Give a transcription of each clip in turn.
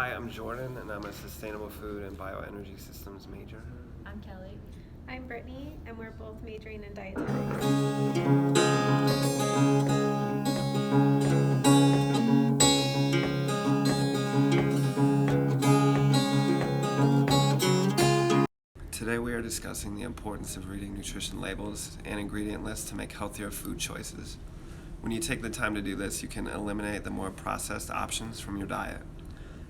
Hi, I'm Jordan, and I'm a Sustainable Food and Bioenergy Systems major. I'm Kelly. I'm Brittany, and we're both majoring in dietetics. Today we are discussing the importance of reading nutrition labels and ingredient lists to make healthier food choices. When you take the time to do this, you can eliminate the more processed options from your diet.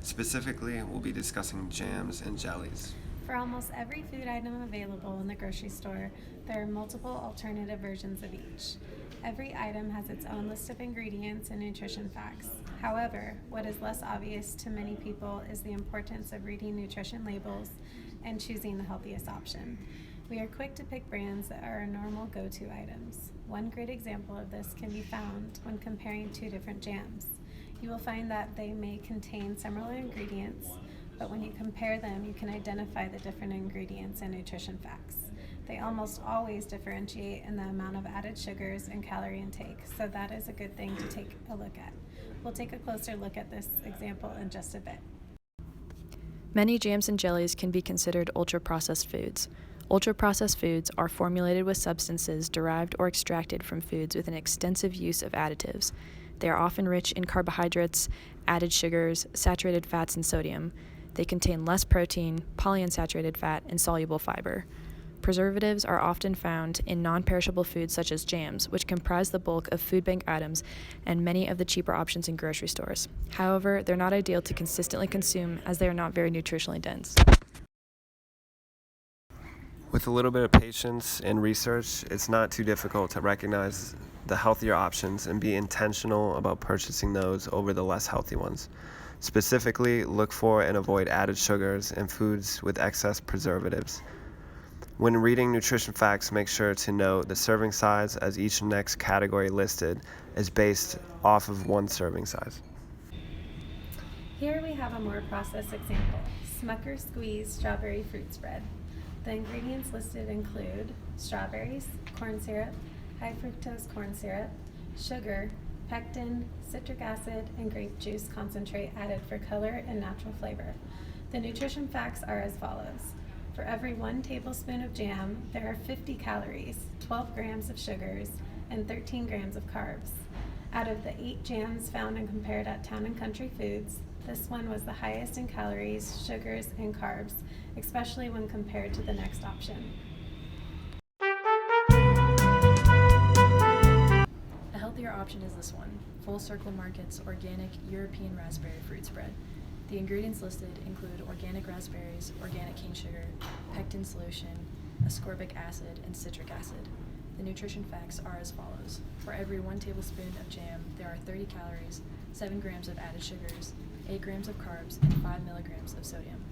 Specifically, we'll be discussing jams and jellies. For almost every food item available in the grocery store, there are multiple alternative versions of each. Every item has its own list of ingredients and nutrition facts. However, what is less obvious to many people is the importance of reading nutrition labels and choosing the healthiest option. We are quick to pick brands that are our normal go-to items. One great example of this can be found when comparing two different jams. You will find that they may contain similar ingredients, but when you compare them, you can identify the different ingredients and nutrition facts. They almost always differentiate in the amount of added sugars and calorie intake, so that is a good thing to take a look at. We'll take a closer look at this example in just a bit. Many jams and jellies can be considered ultra-processed foods. Ultra-processed foods are formulated with substances derived or extracted from foods with an extensive use of additives. They are often rich in carbohydrates, added sugars, saturated fats, and sodium. They contain less protein, polyunsaturated fat, and soluble fiber. Preservatives are often found in non-perishable foods such as jams, which comprise the bulk of food bank items and many of the cheaper options in grocery stores. However, they're not ideal to consistently consume as they are not very nutritionally dense. With a little bit of patience and research, it's not too difficult to recognize the healthier options and be intentional about purchasing those over the less healthy ones. Specifically, look for and avoid added sugars and foods with excess preservatives. When reading nutrition facts, make sure to note the serving size, as each next category listed is based off of one serving size. Here we have a more processed example, Smucker's Squeeze Strawberry Fruit Spread. The ingredients listed include strawberries, corn syrup, high fructose corn syrup, sugar, pectin, citric acid, and grape juice concentrate added for color and natural flavor. The nutrition facts are as follows. For every 1 tablespoon of jam, there are 50 calories, 12 grams of sugars, and 13 grams of carbs. Out of the 8 jams found and compared at Town and Country Foods, this one was the highest in calories, sugars, and carbs, especially when compared to the next option. A healthier option is this one, Full Circle Market's organic European raspberry fruit spread. The ingredients listed include organic raspberries, organic cane sugar, pectin solution, ascorbic acid, and citric acid. The nutrition facts are as follows. For every 1 tablespoon of jam, there are 30 calories, 7 grams of added sugars, 8 grams of carbs, and 5 milligrams of sodium.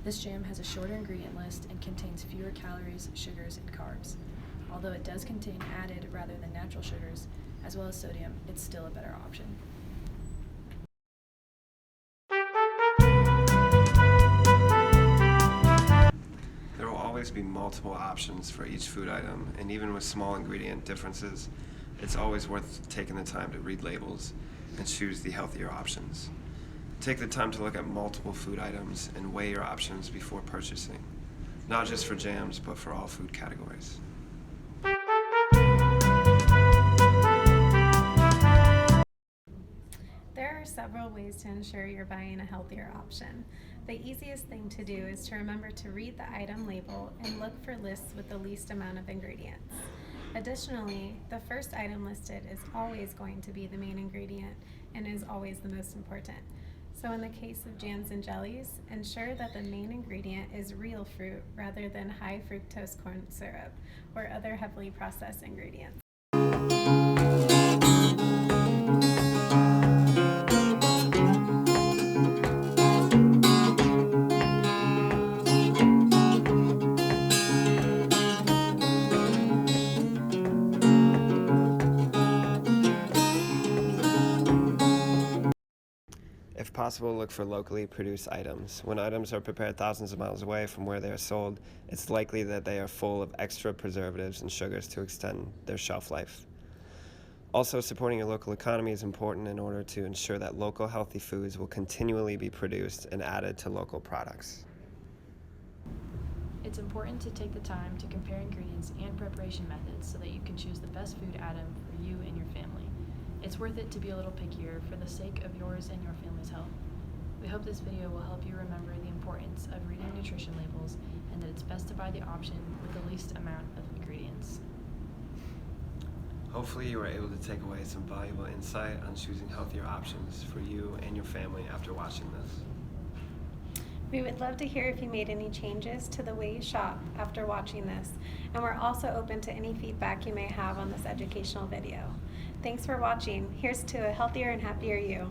This jam has a shorter ingredient list and contains fewer calories, sugars, and carbs. Although it does contain added rather than natural sugars, as well as sodium, it's still a better option. There will always be multiple options for each food item, and even with small ingredient differences, it's always worth taking the time to read labels and choose the healthier options. Take the time to look at multiple food items and weigh your options before purchasing, not just for jams, but for all food categories. There are several ways to ensure you're buying a healthier option. The easiest thing to do is to remember to read the item label and look for lists with the least amount of ingredients. Additionally, the first item listed is always going to be the main ingredient and is always the most important. So in the case of jams and jellies, ensure that the main ingredient is real fruit rather than high fructose corn syrup or other heavily processed ingredients. If possible, look for locally produced items. When items are prepared thousands of miles away from where they are sold, it's likely that they are full of extra preservatives and sugars to extend their shelf life. Also, supporting your local economy is important in order to ensure that local healthy foods will continually be produced and added to local products. It's important to take the time to compare ingredients and preparation methods so that you can choose the best food item for you and your family. It's worth it to be a little pickier for the sake of yours and your family's health. We hope this video will help you remember the importance of reading nutrition labels and that it's best to buy the option with the least amount of ingredients. Hopefully you were able to take away some valuable insight on choosing healthier options for you and your family after watching this. We would love to hear if you made any changes to the way you shop after watching this, and we're also open to any feedback you may have on this educational video. Thanks for watching. Here's to a healthier and happier you.